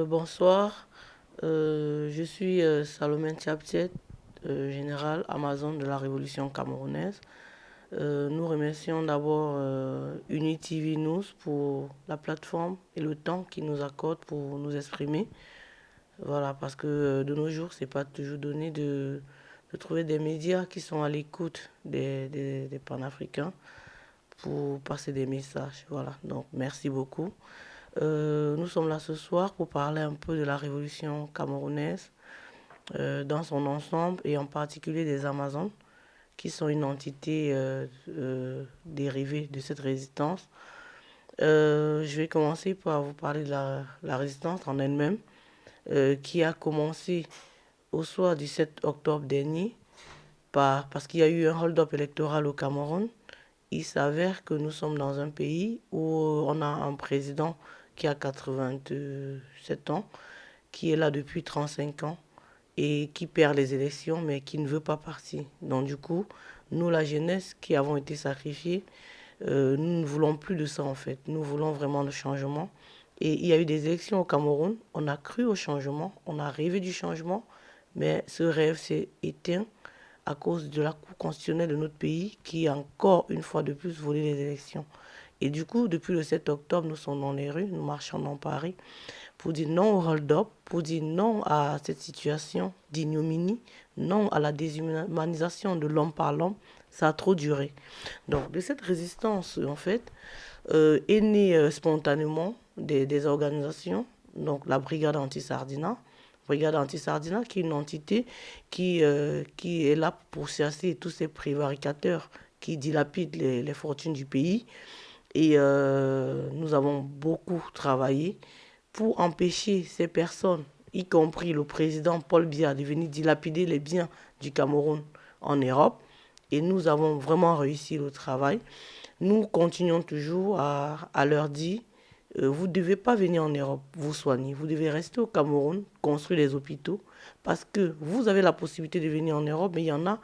Bonsoir, je suis Salomé Tchaptiet, général Amazon de la Révolution camerounaise. Nous remercions d'abord Unity News pour la plateforme et le temps qu'il nous accorde pour nous exprimer. Voilà, parce que de nos jours, c'est pas toujours donné de trouver des médias qui sont à l'écoute des panafricains pour passer des messages. Voilà, donc merci beaucoup. Nous sommes là ce soir pour parler un peu de la révolution camerounaise dans son ensemble et en particulier des Amazones qui sont une entité dérivée de cette résistance. Je vais commencer par vous parler de la résistance en elle-même qui a commencé au soir du 7 octobre dernier parce qu'il y a eu un hold-up électoral au Cameroun. Il s'avère que nous sommes dans un pays où on a un président qui a 87 ans, qui est là depuis 35 ans et qui perd les élections mais qui ne veut pas partir. Donc du coup, nous, la jeunesse qui avons été sacrifiés, nous ne voulons plus de ça en fait. Nous voulons vraiment le changement. Et il y a eu des élections au Cameroun, on a cru au changement, on a rêvé du changement, mais ce rêve s'est éteint à cause de la Cour constitutionnelle de notre pays qui a encore une fois de plus volé les élections. Et du coup, depuis le 7 octobre, nous sommes dans les rues, nous marchons dans Paris pour dire non au hold-up, pour dire non à cette situation d'ignominie, non à la déshumanisation de l'homme par l'homme. Ça a trop duré. Donc, de cette résistance, en fait, est née spontanément des organisations, donc la Brigade Anti-Sardina. Brigade Anti-Sardina, qui est une entité qui est là pour chasser tous ces prévaricateurs qui dilapident les fortunes du pays. Et nous avons beaucoup travaillé pour empêcher ces personnes, y compris le président Paul Biya, de venir dilapider les biens du Cameroun en Europe. Et nous avons vraiment réussi le travail. Nous continuons toujours à leur dire, vous ne devez pas venir en Europe vous soigner, vous devez rester au Cameroun, construire des hôpitaux, parce que vous avez la possibilité de venir en Europe, mais il y en a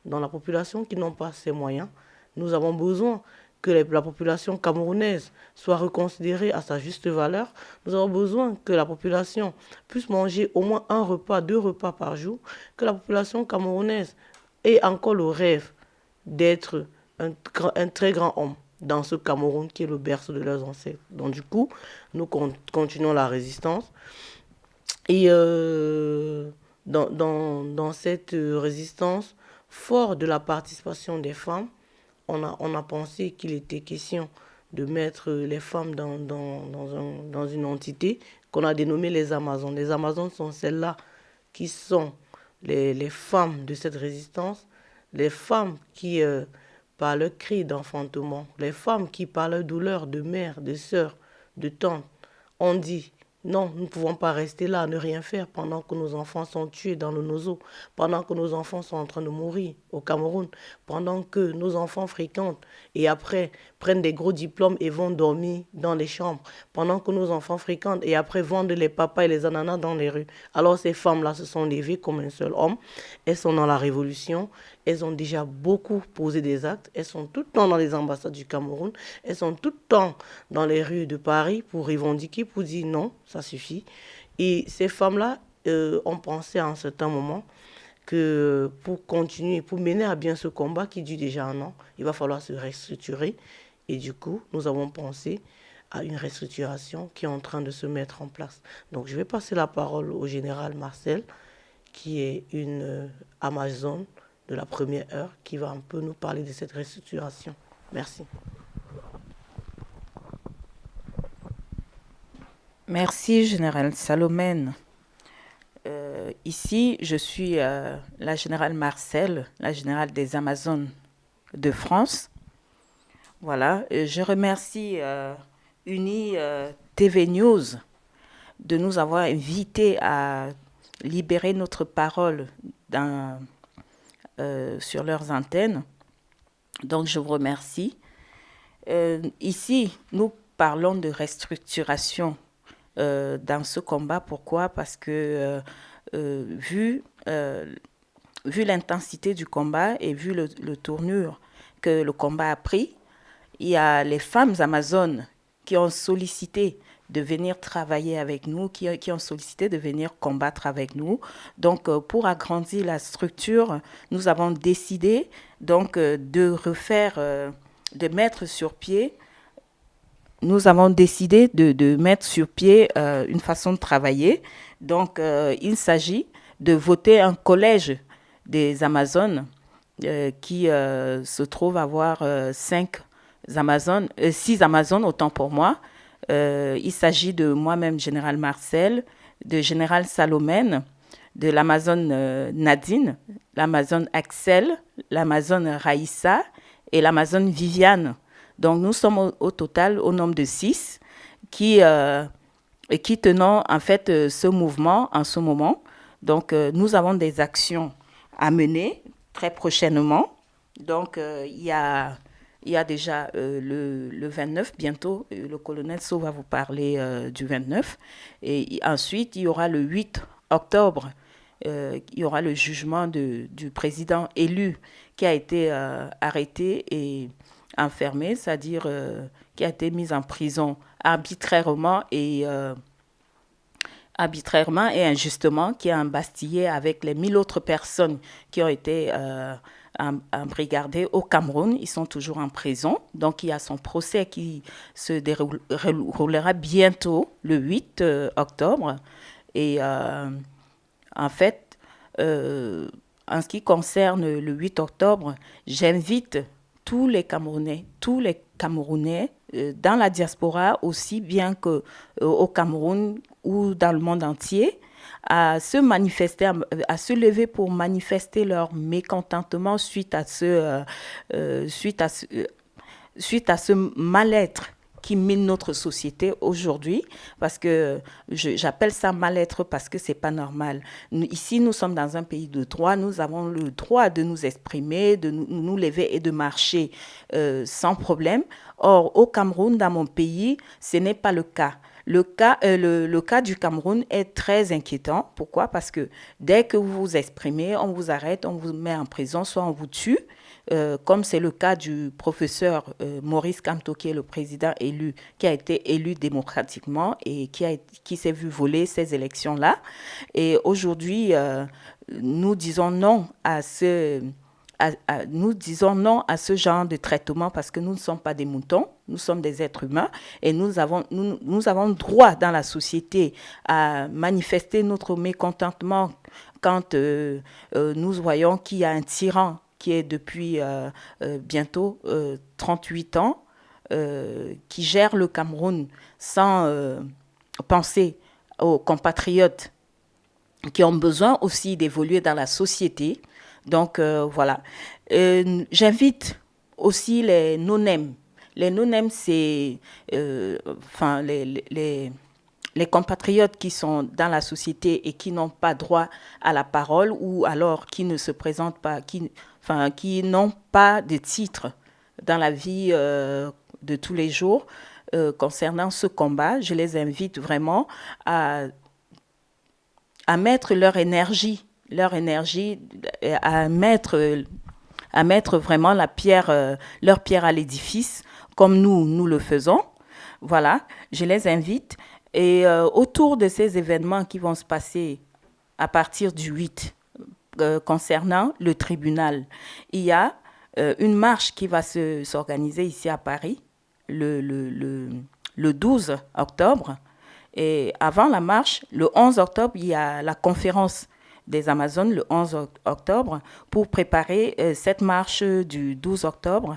dans la population qui n'ont pas ces moyens. Nous avons besoin que la population camerounaise soit reconsidérée à sa juste valeur. Nous avons besoin que la population puisse manger au moins un repas, deux repas par jour, que la population camerounaise ait encore le rêve d'être un très grand homme dans ce Cameroun qui est le berceau de leurs ancêtres. Donc du coup, nous continuons la résistance. Et dans cette résistance, fort de la participation des femmes, on a pensé qu'il était question de mettre les femmes dans une entité qu'on a dénommée les Amazones. Les Amazones sont celles-là qui sont les femmes de cette résistance, les femmes qui, par leur cri d'enfantement, les femmes qui, par leur douleur de mère, de sœur, de tante, ont dit non, nous ne pouvons pas rester là, ne rien faire pendant que nos enfants sont tués dans le Nozo, pendant que nos enfants sont en train de mourir au Cameroun, pendant que nos enfants fréquentent et après prennent des gros diplômes et vont dormir dans les chambres, pendant que nos enfants fréquentent et après vendent les papas et les ananas dans les rues. Alors ces femmes-là se sont levées comme un seul homme, elles sont dans la révolution, elles ont déjà beaucoup posé des actes, elles sont tout le temps dans les ambassades du Cameroun, elles sont tout le temps dans les rues de Paris pour revendiquer, pour dire non, ça suffit. Et ces femmes-là ont pensé à un certain moment que pour continuer, pour mener à bien ce combat qui dure déjà un an, il va falloir se restructurer. Et du coup, nous avons pensé à une restructuration qui est en train de se mettre en place. Donc, je vais passer la parole au général Marcel, qui est une Amazone de la première heure, qui va un peu nous parler de cette restructuration. Merci. Merci, Général Salomène. Ici, je suis la générale Marcel, la générale des Amazones de France. Voilà, je remercie Uni TV News de nous avoir invités à libérer notre parole sur leurs antennes. Donc, je vous remercie. Ici, nous parlons de restructuration dans ce combat. Pourquoi? Parce que vu l'intensité du combat et vu le tournure que le combat a pris, il y a les femmes amazones qui ont sollicité de venir travailler avec nous, qui ont sollicité de venir combattre avec nous. Donc, pour agrandir la structure, nous avons décidé donc de refaire, de mettre sur pied. Nous avons décidé de mettre sur pied une façon de travailler. Donc, il s'agit de voter un collège des Amazones qui se trouve avoir 6 Amazones, autant pour moi. Il s'agit de moi-même, Général Marcel, de Général Salomène, de l'Amazone Nadine, l'Amazone Axel, l'Amazone Raïssa et l'Amazone Viviane. Donc nous sommes au total au nombre de 6 qui tenons en fait ce mouvement en ce moment. Donc nous avons des actions à mener très prochainement. Donc il y a déjà le 29, bientôt, le colonel So va vous parler du 29. Et ensuite, il y aura le 8 octobre, il y aura le jugement du président élu qui a été arrêté et enfermé, c'est-à-dire qui a été mis en prison arbitrairement et injustement, qui est embastillé avec les 1000 autres personnes qui ont été embrigadés au Cameroun. Ils sont toujours en prison. Donc, il y a son procès qui se déroulera bientôt, le 8 octobre. Et en fait, en ce qui concerne le 8 octobre, j'invite tous les Camerounais dans la diaspora, aussi bien qu'au Cameroun ou dans le monde entier, à se manifester, à se lever pour manifester leur mécontentement suite à ce mal-être qui mine notre société aujourd'hui, parce que j'appelle ça mal-être parce que c'est pas normal. Ici, nous sommes dans un pays de droit, nous avons le droit de nous exprimer, de nous lever et de marcher sans problème. Or, au Cameroun, dans mon pays, ce n'est pas le cas. Le cas du Cameroun est très inquiétant. Pourquoi? Parce que dès que vous vous exprimez, on vous arrête, on vous met en prison, soit on vous tue, comme c'est le cas du professeur Maurice Kamto, qui est le président élu, qui a été élu démocratiquement et qui s'est vu voler ces élections-là. Et aujourd'hui, nous disons non à ce genre de traitement parce que nous ne sommes pas des moutons, nous sommes des êtres humains et nous avons droit dans la société à manifester notre mécontentement quand nous voyons qu'il y a un tyran qui est depuis bientôt 38 ans, qui gère le Cameroun sans penser aux compatriotes qui ont besoin aussi d'évoluer dans la société. Donc, voilà. J'invite aussi les no-name. Les no-name, c'est les compatriotes qui sont dans la société et qui n'ont pas droit à la parole ou alors qui ne se présentent pas, qui n'ont pas de titre dans la vie de tous les jours. Concernant ce combat, je les invite vraiment à mettre leur énergie à mettre vraiment leur pierre à l'édifice, comme nous le faisons. Voilà, je les invite. Et autour de ces événements qui vont se passer à partir du 8, concernant le tribunal, il y a une marche qui va s'organiser ici à Paris le 12 octobre. Et avant la marche, le 11 octobre, il y a la conférence des Amazones, le 11 octobre, pour préparer cette marche du 12 octobre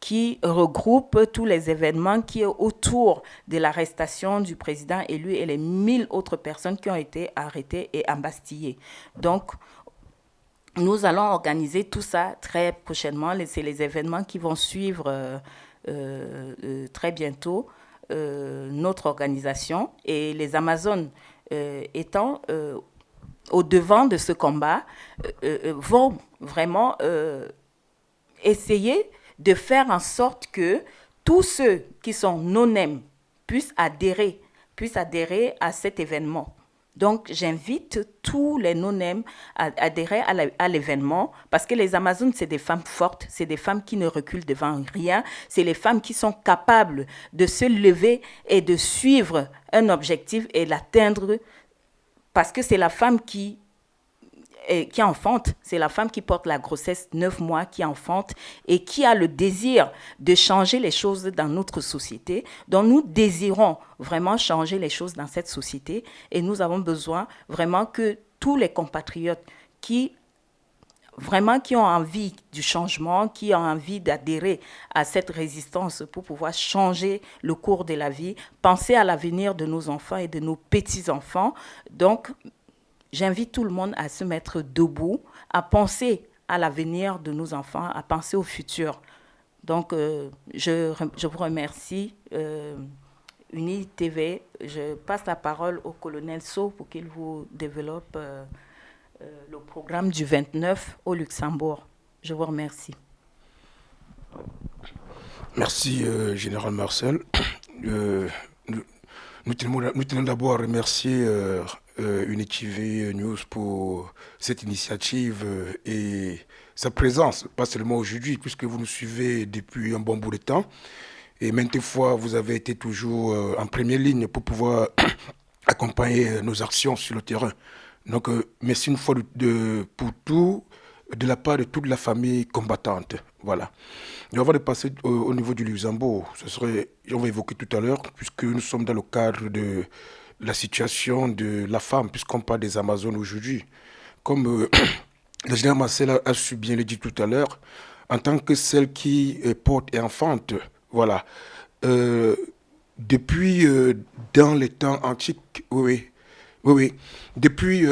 qui regroupe tous les événements qui sont autour de l'arrestation du président élu et les 1000 autres personnes qui ont été arrêtées et embastillées. Donc, nous allons organiser tout ça très prochainement. C'est les événements qui vont suivre très bientôt notre organisation. Et les Amazones étant au devant de ce combat, vont vraiment essayer de faire en sorte que tous ceux qui sont non-name puissent adhérer à cet événement. Donc, j'invite tous les non-nèmes à adhérer à l'événement parce que les Amazones, c'est des femmes fortes, c'est des femmes qui ne reculent devant rien, c'est les femmes qui sont capables de se lever et de suivre un objectif et l'atteindre parce que c'est la femme qui enfante, c'est la femme qui porte la grossesse 9 mois, qui enfante et qui a le désir de changer les choses dans notre société. Donc nous désirons vraiment changer les choses dans cette société et nous avons besoin vraiment que tous les compatriotes qui ont envie du changement, qui ont envie d'adhérer à cette résistance pour pouvoir changer le cours de la vie, penser à l'avenir de nos enfants et de nos petits-enfants. Donc, j'invite tout le monde à se mettre debout, à penser à l'avenir de nos enfants, à penser au futur. Donc, je vous remercie, Uni TV. Je passe la parole au colonel So pour qu'il vous développe le programme du 29 au Luxembourg. Je vous remercie. Merci, Général Marcel. Nous tenons d'abord à remercier UniTV News pour cette initiative et sa présence, pas seulement aujourd'hui, puisque vous nous suivez depuis un bon bout de temps. Et maintes fois, vous avez été toujours en première ligne pour pouvoir accompagner nos actions sur le terrain. Donc, merci une fois pour tout, de la part de toute la famille combattante. Voilà. Et avant de passer au niveau du Luxembourg, on va évoquer tout à l'heure, puisque nous sommes dans le cadre de la situation de la femme, puisqu'on parle des Amazones aujourd'hui. Comme le général Marcel a su bien le dire tout à l'heure, en tant que celle qui porte et enfante, voilà. Depuis dans les temps antiques, oui. Depuis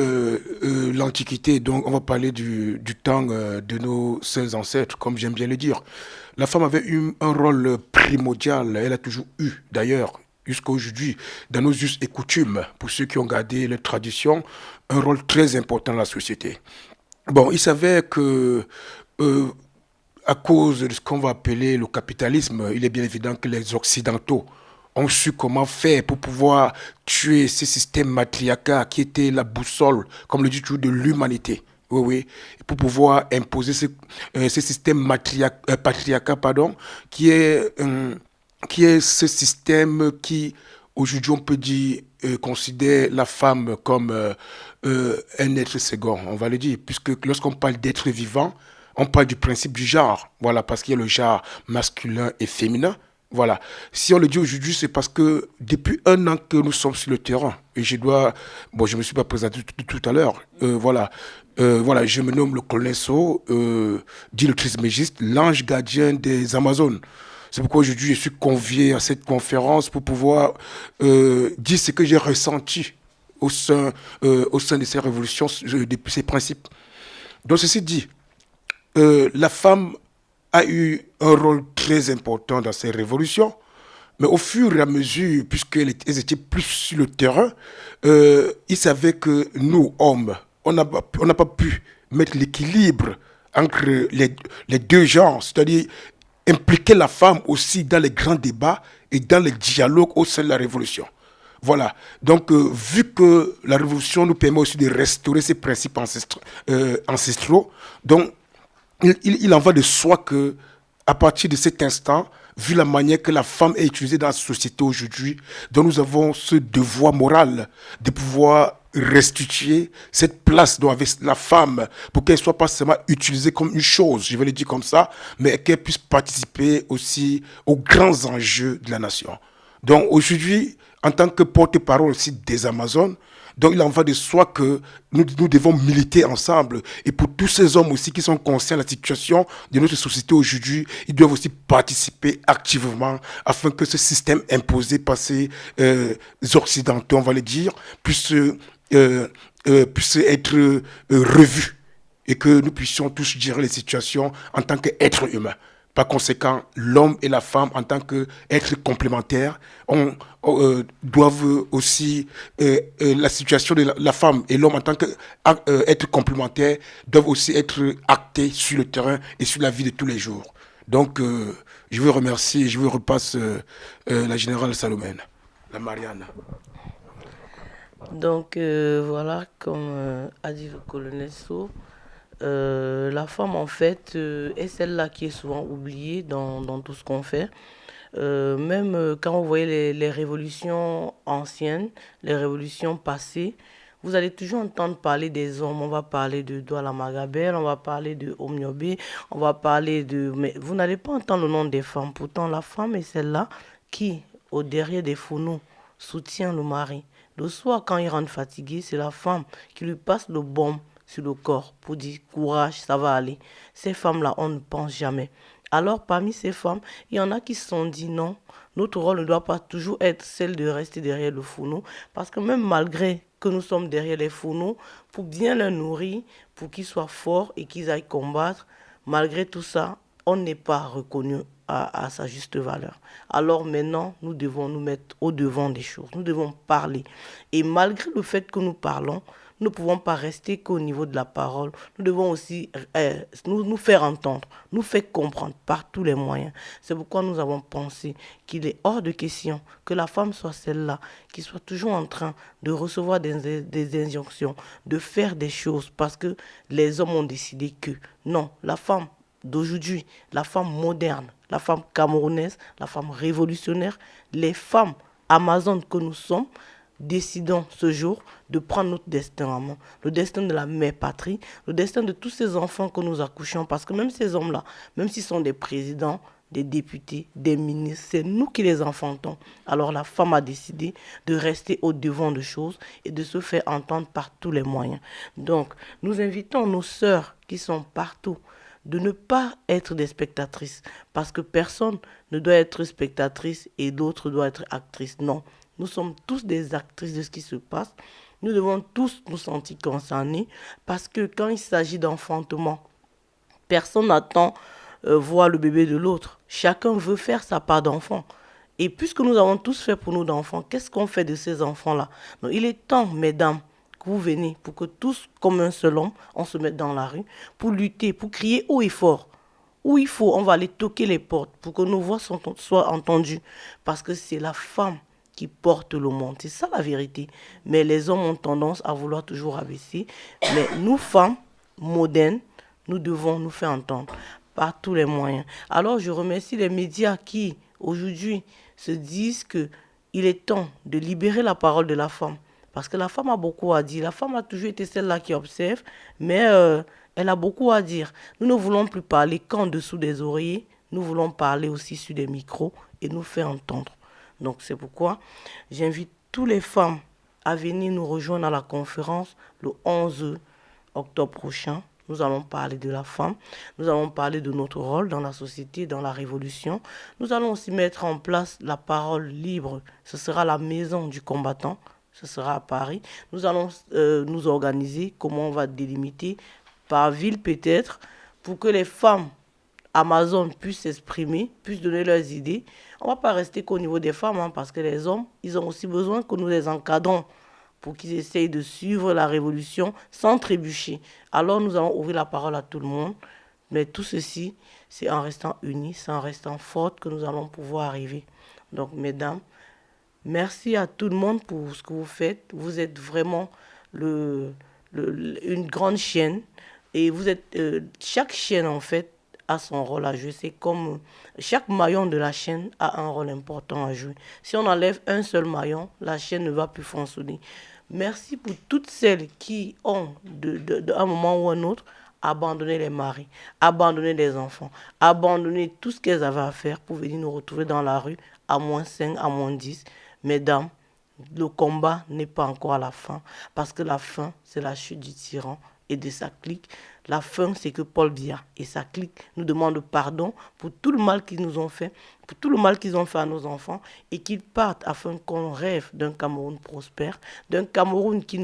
l'Antiquité, donc on va parler du temps de nos saints ancêtres, comme j'aime bien le dire. La femme avait eu un rôle primordial, elle a toujours eu d'ailleurs, jusqu'à aujourd'hui, dans nos us et coutumes, pour ceux qui ont gardé les traditions, un rôle très important dans la société. Bon, il savait que à cause de ce qu'on va appeler le capitalisme, il est bien évident que les Occidentaux ont su comment faire pour pouvoir tuer ce système matriarcat qui était la boussole, comme le dit toujours, de l'humanité. Oui, pour pouvoir imposer ce système patriarcat, qui est ce système qui, aujourd'hui, on peut dire, considère la femme comme un être second, on va le dire, puisque lorsqu'on parle d'être vivant, on parle du principe du genre, voilà, parce qu'il y a le genre masculin et féminin. Voilà. Si on le dit aujourd'hui, c'est parce que depuis un an que nous sommes sur le terrain, et je me suis pas présenté tout à l'heure, voilà, je me nomme le colonel So, dit le trismégiste, l'ange gardien des Amazones. C'est pourquoi aujourd'hui je suis convié à cette conférence pour pouvoir dire ce que j'ai ressenti au sein de ces révolutions, de ces principes. Donc ceci dit, la femme a eu un rôle très important dans ces révolutions, mais au fur et à mesure, puisqu'elles étaient plus sur le terrain, ils savaient que nous, hommes, on n'a pas pu mettre l'équilibre entre les deux genres, c'est-à-dire impliquer la femme aussi dans les grands débats et dans les dialogues au sein de la révolution. Voilà. Donc, vu que la révolution nous permet aussi de restaurer ces principes ancestraux, donc il en va de soi que, à partir de cet instant, vu la manière que la femme est utilisée dans la société aujourd'hui, donc nous avons ce devoir moral de pouvoir restituer cette place dont avait la femme pour qu'elle ne soit pas seulement utilisée comme une chose, je vais le dire comme ça, mais qu'elle puisse participer aussi aux grands enjeux de la nation. Donc aujourd'hui, en tant que porte-parole aussi des Amazones, donc il en va de soi que nous devons militer ensemble. Et pour tous ces hommes aussi qui sont conscients de la situation de notre société aujourd'hui, ils doivent aussi participer activement afin que ce système imposé par ces Occidentaux, on va le dire, puisse être revu et que nous puissions tous gérer les situations en tant qu'êtres humains. Par conséquent, l'homme et la femme, en tant qu'êtres complémentaires, doivent aussi, la situation de la femme et l'homme en tant qu'êtres complémentaires, doivent aussi être actés sur le terrain et sur la vie de tous les jours. Donc, je vous remercie et je vous repasse la générale Salomène, la Marianne. Donc voilà, comme a dit le colonel So, la femme en fait est celle-là qui est souvent oubliée dans tout ce qu'on fait. Même quand vous voyez les révolutions anciennes, les révolutions passées, vous allez toujours entendre parler des hommes. On va parler de Douala Magabel, on va parler de Omniobé, on va parler de... Mais vous n'allez pas entendre le nom des femmes. Pourtant, la femme est celle-là qui, au derrière des fourneaux, soutient le mari. Le soir, quand il rentre fatigué, c'est la femme qui lui passe le baume sur le corps pour dire courage, ça va aller. Ces femmes-là, on ne pense jamais. Alors, parmi ces femmes, il y en a qui se sont dit non, notre rôle ne doit pas toujours être celle de rester derrière le fourneau, parce que même malgré que nous sommes derrière les fourneaux, pour bien les nourrir, pour qu'ils soient forts et qu'ils aillent combattre, malgré tout ça, on n'est pas reconnu à sa juste valeur. Alors maintenant, nous devons nous mettre au devant des choses, nous devons parler. Et malgré le fait que nous parlons, nous ne pouvons pas rester qu'au niveau de la parole. Nous devons aussi nous faire entendre, nous faire comprendre par tous les moyens. C'est pourquoi nous avons pensé qu'il est hors de question que la femme soit celle-là, qui soit toujours en train de recevoir des injonctions, de faire des choses parce que les hommes ont décidé que. Non, la femme d'aujourd'hui, la femme moderne, la femme camerounaise, la femme révolutionnaire, les femmes amazones que nous sommes, décidons ce jour de prendre notre destin en main, le destin de la mère patrie, le destin de tous ces enfants que nous accouchons, parce que même ces hommes-là, même s'ils sont des présidents, des députés, des ministres, c'est nous qui les enfantons. Alors la femme a décidé de rester au devant de choses et de se faire entendre par tous les moyens. Donc, nous invitons nos sœurs qui sont partout de ne pas être des spectatrices, parce que personne ne doit être spectatrice et d'autres doivent être actrices. Non, nous sommes tous des actrices de ce qui se passe. Nous devons tous nous sentir concernés, parce que quand il s'agit d'enfantement, personne n'attend voir le bébé de l'autre. Chacun veut faire sa part d'enfant. Et puisque nous avons tous fait pour nous d'enfants, qu'est-ce qu'on fait de ces enfants-là? Donc, il est temps, mesdames, que vous venez pour que tous, comme un seul homme, on se mette dans la rue pour lutter, pour crier haut et fort. Où il faut, on va aller toquer les portes pour que nos voix soient entendues. Parce que c'est la femme qui porte le monde. C'est ça la vérité. Mais les hommes ont tendance à vouloir toujours abaisser. Mais nous, femmes modernes, nous devons nous faire entendre par tous les moyens. Alors je remercie les médias qui, aujourd'hui, se disent qu'il est temps de libérer la parole de la femme. Parce que la femme a beaucoup à dire. La femme a toujours été celle-là qui observe, mais elle a beaucoup à dire. Nous ne voulons plus parler qu'en dessous des oreillers. Nous voulons parler aussi sur des micros et nous faire entendre. Donc c'est pourquoi j'invite toutes les femmes à venir nous rejoindre à la conférence le 11 octobre prochain. Nous allons parler de la femme, nous allons parler de notre rôle dans la société, dans la révolution. Nous allons aussi mettre en place la parole libre. Ce sera la maison du combattant, ce sera à Paris. Nous allons nous organiser, comment on va délimiter, par ville peut-être, pour que les femmes Amazon puissent s'exprimer, puissent donner leurs idées. On ne va pas rester qu'au niveau des femmes, hein, parce que les hommes, ils ont aussi besoin que nous les encadrons pour qu'ils essayent de suivre la révolution sans trébucher. Alors nous allons ouvrir la parole à tout le monde. Mais tout ceci, c'est en restant unis, c'est en restant fortes que nous allons pouvoir arriver. Donc, mesdames, merci à tout le monde pour ce que vous faites. Vous êtes vraiment une grande chaîne. Et vous êtes, chaque chaîne, en fait, a son rôle à jouer. C'est comme chaque maillon de la chaîne a un rôle important à jouer. Si on enlève un seul maillon, la chaîne ne va plus fonctionner. Merci pour toutes celles qui ont, d'un moment ou un autre, abandonné les maris, abandonné les enfants, abandonné tout ce qu'elles avaient à faire pour venir nous retrouver dans la rue à -5, à -10. Mesdames, le combat n'est pas encore à la fin, parce que la fin, c'est la chute du tyran et de sa clique. La fin, c'est que Paul Biya et sa clique nous demandent pardon pour tout le mal qu'ils nous ont fait, pour tout le mal qu'ils ont fait à nos enfants, et qu'ils partent afin qu'on rêve d'un Cameroun prospère, d'un Cameroun qui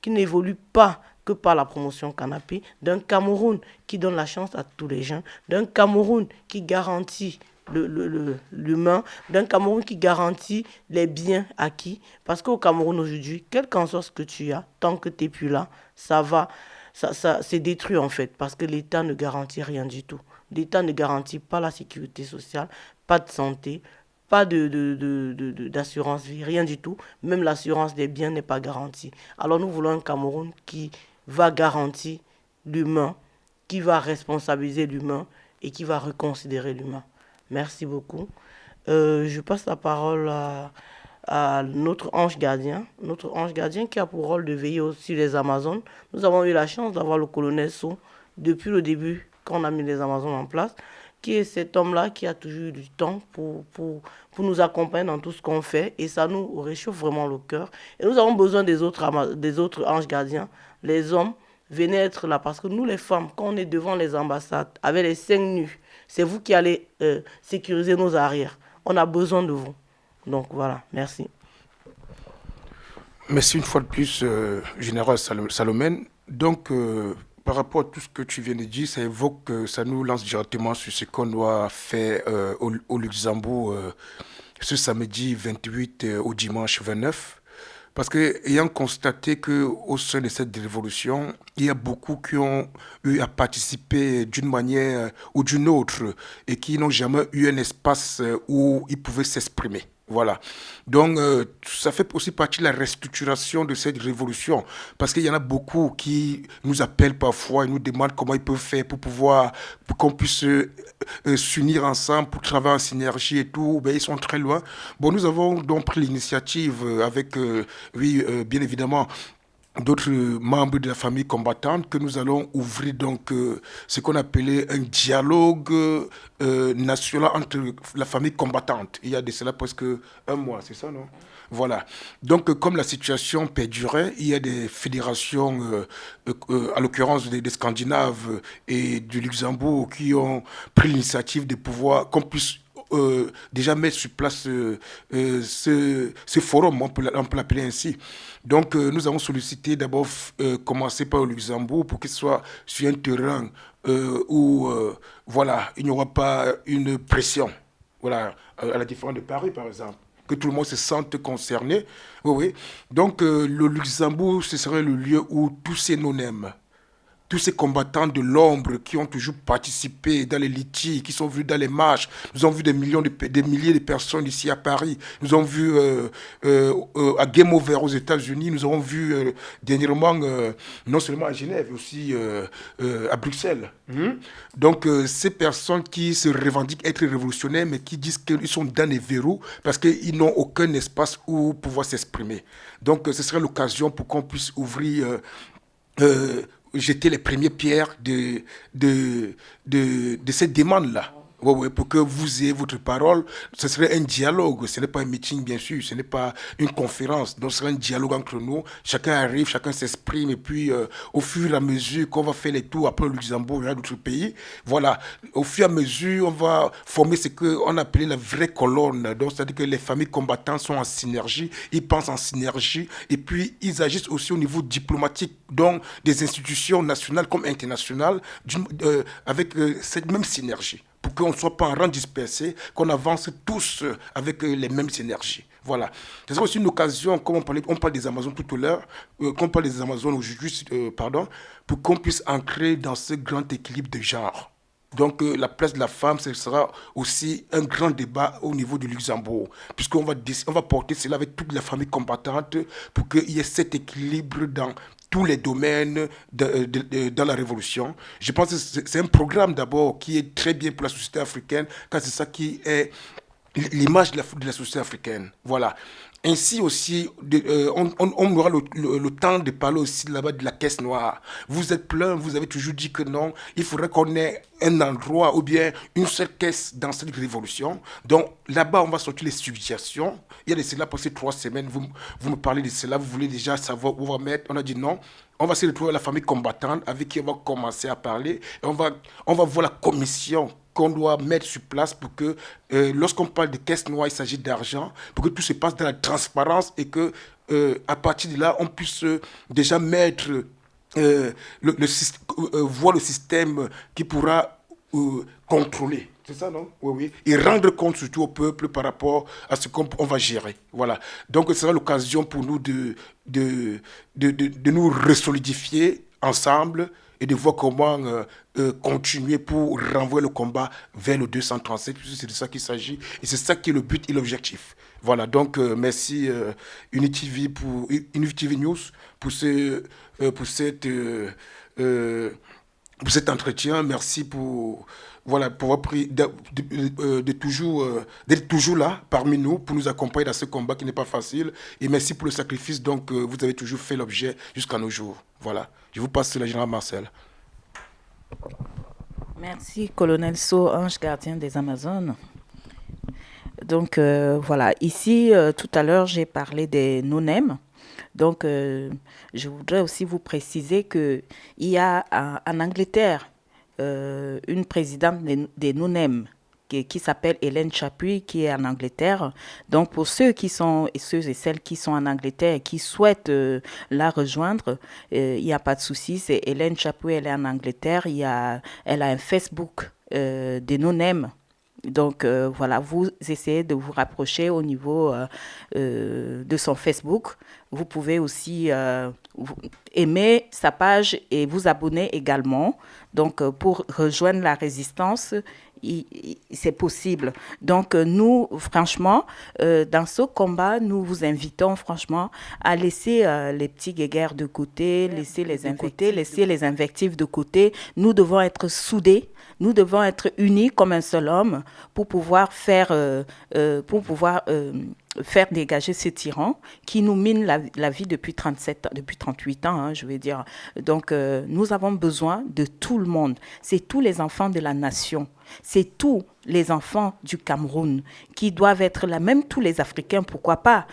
n'évolue pas que par la promotion canapé, d'un Cameroun qui donne la chance à tous les gens, d'un Cameroun qui garantit l'humain, d'un Cameroun qui garantit les biens acquis. Parce qu'au Cameroun aujourd'hui, quel qu'en soit ce que tu as, tant que tu n'es plus là, ça c'est détruit en fait, parce que l'État ne garantit rien du tout. L'État ne garantit pas la sécurité sociale, pas de santé, pas d'assurance vie, rien du tout. Même l'assurance des biens n'est pas garantie. Alors nous voulons un Cameroun qui va garantir l'humain, qui va responsabiliser l'humain et qui va reconsidérer l'humain. Merci beaucoup. Je passe la parole à notre ange gardien qui a pour rôle de veiller sur les Amazones. Nous avons eu la chance d'avoir le colonel So depuis le début, quand on a mis les Amazones en place, qui est cet homme-là qui a toujours eu du temps pour nous accompagner dans tout ce qu'on fait, et ça nous réchauffe vraiment le cœur. Et nous avons besoin des autres anges gardiens, les hommes. Venez être là, parce que nous les femmes, quand on est devant les ambassades avec les seins nus, c'est vous qui allez sécuriser nos arrières. On a besoin de vous. Donc voilà, merci. Merci une fois de plus, Général Salomène. Donc, par rapport à tout ce que tu viens de dire, ça évoque, ça nous lance directement sur ce qu'on doit faire au Luxembourg ce samedi 28 au dimanche 29. Parce que, ayant constaté qu'au sein de cette révolution, il y a beaucoup qui ont eu à participer d'une manière ou d'une autre et qui n'ont jamais eu un espace où ils pouvaient s'exprimer. Voilà. Donc, ça fait aussi partie de la restructuration de cette révolution. Parce qu'il y en a beaucoup qui nous appellent parfois et nous demandent comment ils peuvent faire pour qu'on puisse s'unir ensemble, pour travailler en synergie et tout. Ben, ils sont très loin. Bon, nous avons donc pris l'initiative avec, bien évidemment, d'autres membres de la famille combattante que nous allons ouvrir donc ce qu'on appelait un dialogue national entre la famille combattante. Il y a de cela presque un mois, c'est ça, non? Voilà. Donc, comme la situation perdurait, il y a des fédérations, à l'occurrence des Scandinaves et du Luxembourg, qui ont pris l'initiative de pouvoir qu'on puisse déjà mettre sur place ce forum, on peut l'appeler ainsi. Donc, nous avons sollicité d'abord commencer par le Luxembourg pour qu'il soit sur un terrain où voilà, il n'y aura pas une pression. Voilà, à la différence de Paris, par exemple. Que tout le monde se sente concerné. Oui, oui. Donc, le Luxembourg, ce serait le lieu où tous ces non-aiment, tous ces combattants de l'ombre qui ont toujours participé dans les litiges, qui sont venus dans les marches. Nous avons vu des milliers de personnes ici à Paris. Nous avons vu à Game Over aux États-Unis. Nous avons vu dernièrement, non seulement à Genève, mais aussi à Bruxelles. Donc, ces personnes qui se revendiquent être révolutionnaires, mais qui disent qu'ils sont dans les verrous parce qu'ils n'ont aucun espace où pouvoir s'exprimer. Donc, ce serait l'occasion pour qu'on puisse ouvrir jeter les premières pierres de cette demande-là. Ouais, ouais, pour que vous ayez votre parole, ce serait un dialogue, ce n'est pas un meeting bien sûr, ce n'est pas une conférence, donc ce serait un dialogue entre nous, chacun arrive, chacun s'exprime, et puis au fur et à mesure qu'on va faire les tours après le Luxembourg et d'autres pays, voilà, au fur et à mesure on va former ce qu'on appelait la vraie colonne, donc c'est-à-dire que les familles combattantes sont en synergie, ils pensent en synergie, et puis ils agissent aussi au niveau diplomatique, donc des institutions nationales comme internationales, avec cette même synergie, pour qu'on ne soit pas en rang dispersé, qu'on avance tous avec les mêmes énergies. Voilà. C'est aussi une occasion, comme on parle des Amazones tout à l'heure, qu'on parle des Amazones aujourd'hui, pardon, pour qu'on puisse ancrer dans ce grand équilibre de genre. Donc la place de la femme, ce sera aussi un grand débat au niveau du Luxembourg, puisqu'on va porter cela avec toute la famille combattante pour qu'il y ait cet équilibre dans tous les domaines dans la révolution. Je pense que c'est un programme d'abord qui est très bien pour la société africaine, car c'est ça qui est l'image de la société africaine. Voilà. Ainsi aussi, on aura le temps de parler aussi là-bas de la caisse noire. Vous êtes plein, vous avez toujours dit que non, il faudrait qu'on ait un endroit ou bien une seule caisse dans cette révolution. Donc là-bas, on va sortir les suggestions. Il y a de cela pour ces 3 semaines, vous me parlez de cela, vous voulez déjà savoir où on va mettre. On a dit non. On va se retrouver à la famille combattante avec qui on va commencer à parler. Et on va voir la commission qu'on doit mettre sur place pour que, lorsqu'on parle de caisse noire, il s'agit d'argent, pour que tout se passe dans la transparence et que, à partir de là, on puisse déjà mettre, voir le système qui pourra contrôler. C'est ça, non? Oui, oui. Et rendre compte surtout au peuple par rapport à ce qu'on va gérer. Voilà. Donc, ce sera l'occasion pour nous de nous resolidifier ensemble et de voir comment continuer pour renvoyer le combat vers le 237, puisque c'est de ça qu'il s'agit. Et c'est ça qui est le but et l'objectif. Voilà, donc merci Unity TV News pour, pour cette... pour cet entretien. Merci pour, voilà, pour avoir pris d'être toujours là parmi nous pour nous accompagner dans ce combat qui n'est pas facile. Et merci pour le sacrifice donc vous avez toujours fait l'objet jusqu'à nos jours. Voilà. Je vous passe la générale Marcel. Merci, colonel So, ange gardien des Amazones. Donc voilà, ici, tout à l'heure, j'ai parlé des NONEM. Donc, je voudrais aussi vous préciser qu'il y a en Angleterre une présidente des NONEM qui s'appelle Hélène Chapuis, qui est en Angleterre. Donc, pour ceux et celles qui sont en Angleterre et qui souhaitent la rejoindre, il n'y a pas de souci. C'est Hélène Chapuis, elle est en Angleterre. Elle a un Facebook des NONEM. Donc, voilà, vous essayez de vous rapprocher au niveau de son Facebook. Vous pouvez aussi aimer sa page et vous abonner également. Donc, pour rejoindre la résistance, c'est possible. Donc, nous, franchement, dans ce combat, nous vous invitons, franchement, à laisser les petits guéguerres de côté, laisser les invectives de côté. Nous devons être soudés. Nous devons être unis comme un seul homme pour pouvoir faire dégager ce tyran qui nous mine la vie depuis 38 ans, hein, je veux dire. Donc, nous avons besoin de tout le monde. C'est tous les enfants de la nation. C'est tous les enfants du Cameroun qui doivent être là, même tous les Africains, pourquoi pas.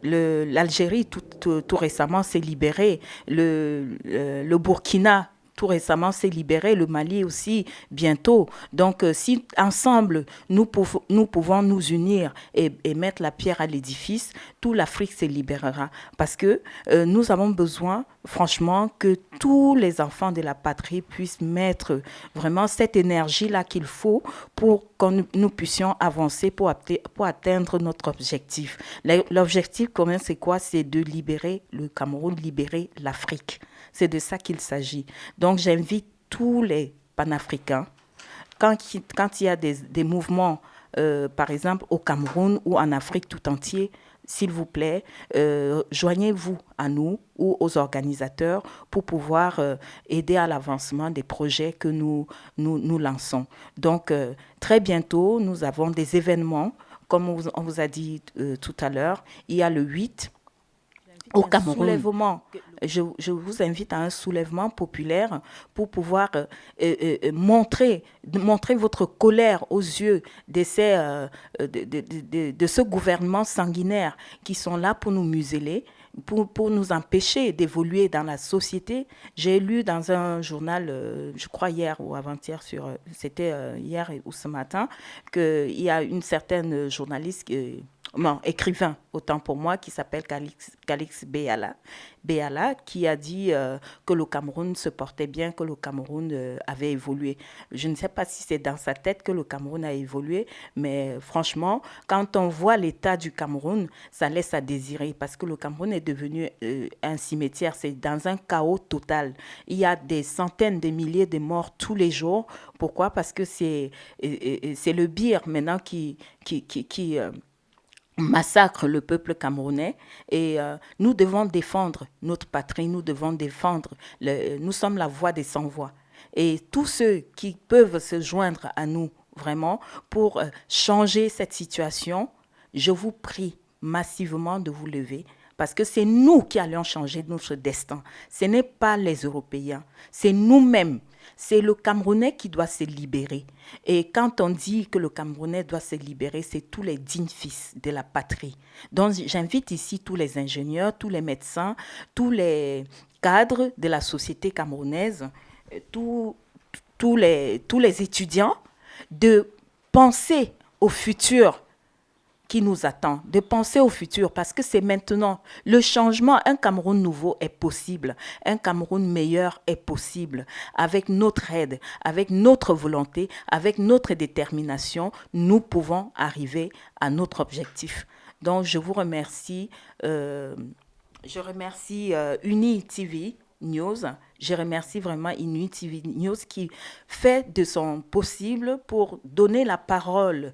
L'Algérie, tout récemment, s'est libérée. Le Burkina, tout récemment, s'est libéré, le Mali aussi, bientôt. Donc, si ensemble, nous pouvons nous unir et mettre la pierre à l'édifice, toute l'Afrique se libérera. Parce que nous avons besoin, franchement, que tous les enfants de la patrie puissent mettre vraiment cette énergie-là qu'il faut pour que nous puissions avancer, pour atteindre notre objectif. L'objectif commun, c'est quoi? C'est de libérer le Cameroun, libérer l'Afrique. C'est de ça qu'il s'agit. Donc, j'invite tous les panafricains, quand il y a des mouvements, par exemple, au Cameroun ou en Afrique tout entier, s'il vous plaît, joignez-vous à nous ou aux organisateurs pour pouvoir aider à l'avancement des projets que nous lançons. Donc, très bientôt, nous avons des événements, comme on vous a dit tout à l'heure. Il y a le 8 au Cameroun. Je vous invite à un soulèvement populaire pour pouvoir montrer votre colère aux yeux de ce gouvernement sanguinaire qui sont là pour nous museler, pour nous empêcher d'évoluer dans la société. J'ai lu dans un journal, je crois hier ou avant-hier, c'était hier ou ce matin, qu'il y a une certaine journaliste écrivain, autant pour moi, qui s'appelle Calix Béala, qui a dit que le Cameroun se portait bien, que le Cameroun avait évolué. Je ne sais pas si c'est dans sa tête que le Cameroun a évolué, mais franchement, quand on voit l'état du Cameroun, ça laisse à désirer, parce que le Cameroun est devenu un cimetière, c'est dans un chaos total. Il y a des centaines de milliers de morts tous les jours. Pourquoi? Parce que c'est le BIR maintenant qui massacre le peuple camerounais et nous devons défendre notre patrie, nous devons défendre, nous sommes la voix des sans-voix. Et tous ceux qui peuvent se joindre à nous vraiment pour changer cette situation, je vous prie massivement de vous lever parce que c'est nous qui allons changer notre destin. Ce n'est pas les Européens, c'est nous-mêmes. C'est le Camerounais qui doit se libérer. Et quand on dit que le Camerounais doit se libérer, c'est tous les dignes fils de la patrie. Donc j'invite ici tous les ingénieurs, tous les médecins, tous les cadres de la société camerounaise, tous les étudiants, de penser au futur qui nous attend, de penser au futur, parce que c'est maintenant. Le changement, un Cameroun nouveau est possible, un Cameroun meilleur est possible. Avec notre aide, avec notre volonté, avec notre détermination, nous pouvons arriver à notre objectif. Donc, je vous remercie. Je remercie Uni TV News. Je remercie vraiment Inuit TV News qui fait de son possible pour donner la parole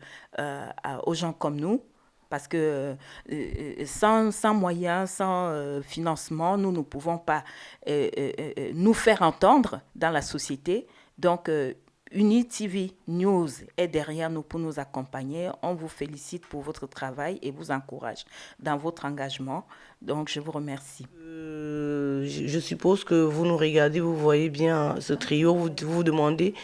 aux gens comme nous. Parce que sans moyens, sans financement, nous ne pouvons pas nous faire entendre dans la société. Donc, Uni TV News est derrière nous pour nous accompagner. On vous félicite pour votre travail et vous encourage dans votre engagement. Donc, je vous remercie. Je suppose que vous nous regardez, vous voyez bien ce trio, vous vous demandez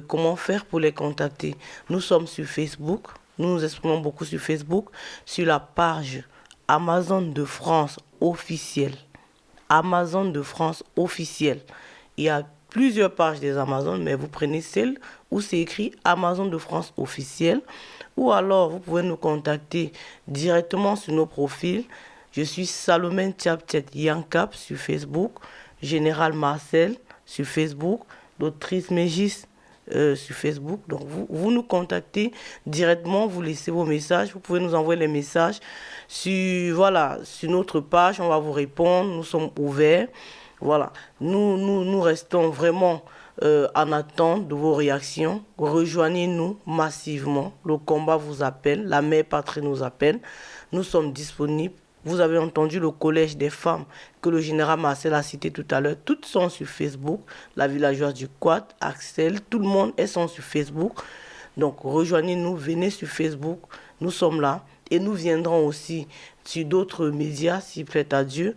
comment faire pour les contacter. Nous sommes sur Facebook, nous nous exprimons beaucoup sur Facebook, sur la page Amazon de France officielle. Amazon de France officielle. Il y a plusieurs pages des Amazones, mais vous prenez celle où c'est écrit Amazon de France officielle, ou alors vous pouvez nous contacter directement sur nos profils. Je suis Salomé Tchaptchet Yankap sur Facebook, Général Marcel sur Facebook, l'autrice Mégis sur Facebook. Donc vous nous contactez directement, vous laissez vos messages, vous pouvez nous envoyer les messages sur notre page, on va vous répondre, nous sommes ouverts. Voilà, nous restons vraiment en attente de vos réactions. Rejoignez-nous massivement, le combat vous appelle, la mère patrie nous appelle, nous sommes disponibles. Vous avez entendu le collège des femmes que le général Marcel a cité tout à l'heure. Toutes sont sur Facebook. La villageoise du Quad, Axel, tout le monde est sur Facebook. Donc rejoignez-nous, venez sur Facebook. Nous sommes là. Et nous viendrons aussi sur d'autres médias, s'il plaît à Dieu.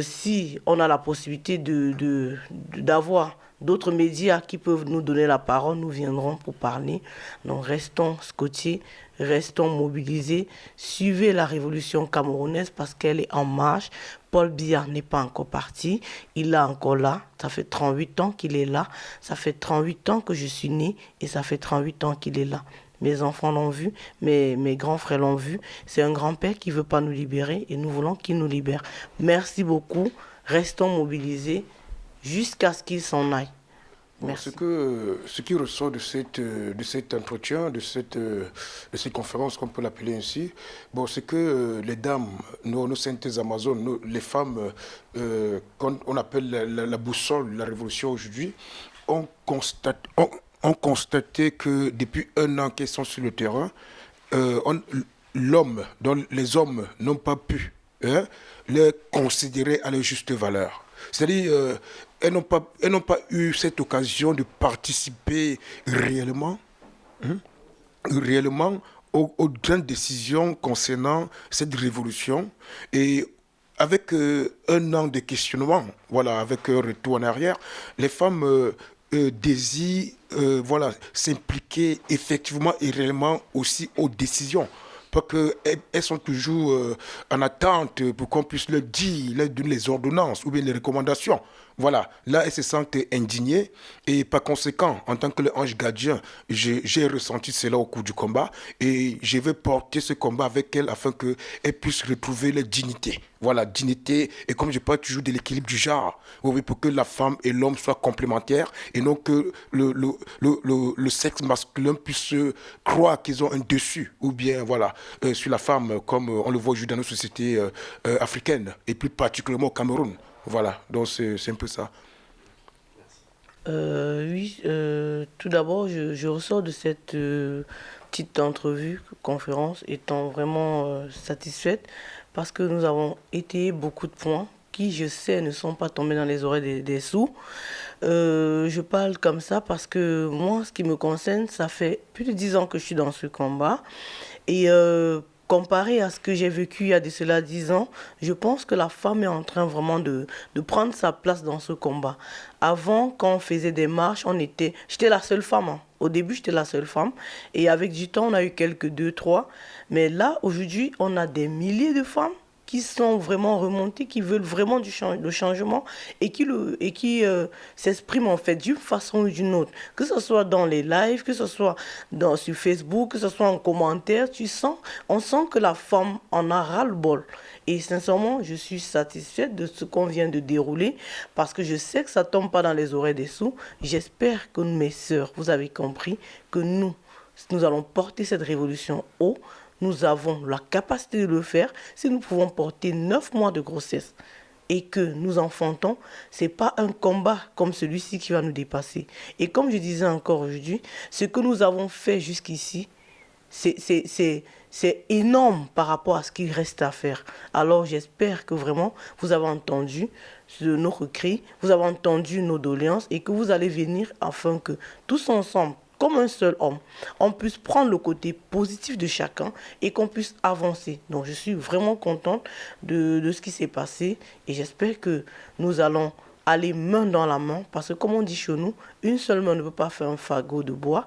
Si on a la possibilité d'avoir d'autres médias qui peuvent nous donner la parole, nous viendrons pour parler. Donc restons scotchés, restons mobilisés, suivez la révolution camerounaise parce qu'elle est en marche. Paul Biya n'est pas encore parti, il est encore là, ça fait 38 ans qu'il est là, ça fait 38 ans que je suis né et ça fait 38 ans qu'il est là. Mes enfants l'ont vu, mes grands frères l'ont vu. C'est un grand-père qui ne veut pas nous libérer et nous voulons qu'il nous libère. Merci beaucoup. Restons mobilisés jusqu'à ce qu'il s'en aille. Merci. Ce qui ressort de cet entretien, de cette conférence, qu'on peut l'appeler ainsi, c'est que les dames, nos saintes Amazones, les femmes, qu'on appelle la boussole de la révolution aujourd'hui, ont constaté que depuis un an qu'elles sont sur le terrain, les hommes n'ont pas pu les considérer à leur juste valeur. C'est-à-dire, elles n'ont pas eu cette occasion de participer réellement aux grandes décisions concernant cette révolution. Et avec un an de questionnement, avec un retour en arrière, les femmes désirent s'impliquer effectivement et réellement aussi aux décisions. Parce qu'elles sont toujours en attente pour qu'on puisse leur dire, leur donner les ordonnances ou bien les recommandations. Voilà, là, elles se sentent indignées et par conséquent, en tant que l'ange gardien, j'ai ressenti cela au cours du combat et je vais porter ce combat avec elles afin qu'elles puissent retrouver leur dignité. Voilà, dignité, et comme je parle toujours de l'équilibre du genre, oui, pour que la femme et l'homme soient complémentaires et non que le sexe masculin puisse croire qu'ils ont un dessus ou bien sur la femme comme on le voit aujourd'hui dans nos sociétés africaines et plus particulièrement au Cameroun. Voilà, donc c'est un peu ça. Oui, tout d'abord, je ressors de cette petite entrevue, conférence, étant vraiment satisfaite parce que nous avons étayé beaucoup de points qui, je sais, ne sont pas tombés dans les oreilles des sourds. Je parle comme ça parce que moi, ce qui me concerne, ça fait plus de 10 ans que je suis dans ce combat. Et comparé à ce que j'ai vécu il y a de cela 10 ans, je pense que la femme est en train vraiment de prendre sa place dans ce combat. Avant, quand on faisait des marches, j'étais la seule femme. Hein. Au début, j'étais la seule femme. Et avec du temps, on a eu quelques 2, 3. Mais là, aujourd'hui, on a des milliers de femmes qui sont vraiment remontées, qui veulent vraiment le changement et qui s'expriment en fait d'une façon ou d'une autre. Que ce soit dans les lives, que ce soit sur Facebook, que ce soit en commentaire, on sent que la femme en a ras-le-bol. Et sincèrement, je suis satisfaite de ce qu'on vient de dérouler parce que je sais que ça ne tombe pas dans les oreilles des sourds. J'espère que mes sœurs, vous avez compris que nous allons porter cette révolution haut. Nous avons la capacité de le faire si nous pouvons porter 9 mois de grossesse. et que nous enfantons, ce n'est pas un combat comme celui-ci qui va nous dépasser. Et comme je disais encore aujourd'hui, ce que nous avons fait jusqu'ici, c'est énorme par rapport à ce qu'il reste à faire. Alors j'espère que vraiment vous avez entendu nos cris, vous avez entendu nos doléances et que vous allez venir afin que tous ensemble, comme un seul homme, on puisse prendre le côté positif de chacun et qu'on puisse avancer. Donc je suis vraiment contente de ce qui s'est passé et j'espère que nous allons aller main dans la main parce que comme on dit chez nous, une seule main ne peut pas faire un fagot de bois.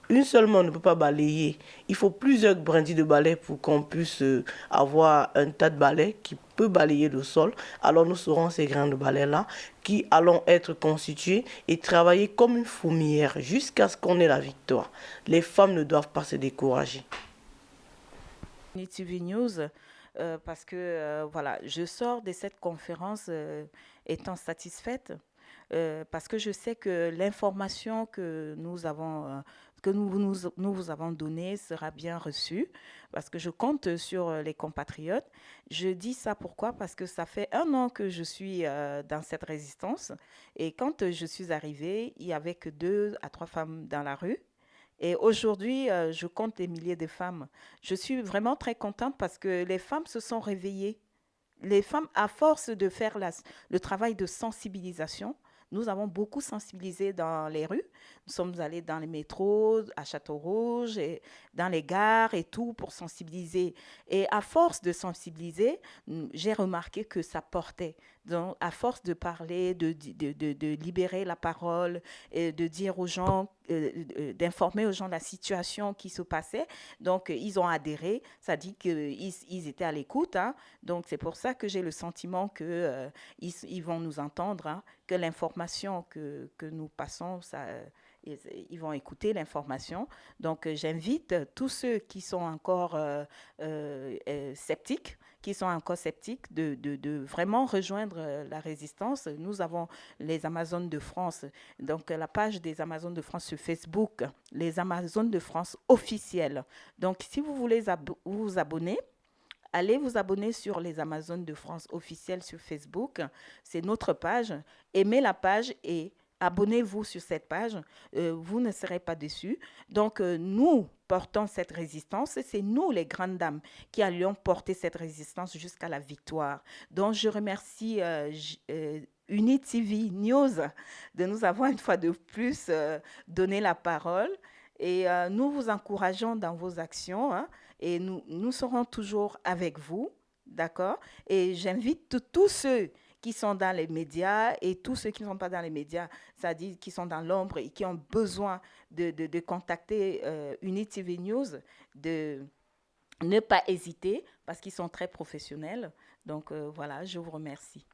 Une seule main ne peut pas balayer. Il faut plusieurs brindilles de balai pour qu'on puisse avoir un tas de balais qui peut balayer le sol. Alors nous serons ces grains de balai-là qui allons être constitués et travailler comme une fourmilière jusqu'à ce qu'on ait la victoire. Les femmes ne doivent pas se décourager. TV News, parce que voilà, je sors de cette conférence étant satisfaite. Parce que je sais que l'information que nous avons, que nous vous avons donnée sera bien reçue, parce que je compte sur les compatriotes. Je dis ça pourquoi? Parce que ça fait 1 an que je suis dans cette résistance, et quand je suis arrivée, il n'y avait que 2 à 3 femmes dans la rue. Et aujourd'hui, je compte des milliers de femmes. Je suis vraiment très contente parce que les femmes se sont réveillées. Les femmes, à force de faire le travail de sensibilisation, nous avons beaucoup sensibilisé dans les rues. Nous sommes allés dans les métros, à Château-Rouge, et dans les gares et tout pour sensibiliser. Et à force de sensibiliser, j'ai remarqué que ça portait. Donc, à force de parler, de libérer la parole, et de dire aux gens, d'informer aux gens de la situation qui se passait, donc ils ont adhéré. Ça dit qu'ils étaient à l'écoute. Hein. Donc, c'est pour ça que j'ai le sentiment qu'ils vont nous entendre, hein, que l'information que nous passons, ils vont écouter l'information. Donc, j'invite tous ceux qui sont encore sceptiques, de vraiment rejoindre la résistance. Nous avons les Amazones de France, donc la page des Amazones de France sur Facebook, les Amazones de France officielles. Donc, si vous voulez vous abonner, allez vous abonner sur les Amazones de France officielles sur Facebook. C'est notre page. Aimez la page et abonnez-vous sur cette page. Vous ne serez pas déçus. Donc, nous portons cette résistance. C'est nous, les grandes dames, qui allions porter cette résistance jusqu'à la victoire. Donc, je remercie UniTV News de nous avoir une fois de plus donné la parole. Et nous vous encourageons dans vos actions, hein, et nous serons toujours avec vous, d'accord? Et j'invite tous ceux qui sont dans les médias et tous ceux qui ne sont pas dans les médias, c'est-à-dire qui sont dans l'ombre et qui ont besoin de contacter UniTV News, de ne pas hésiter parce qu'ils sont très professionnels. Donc voilà, je vous remercie.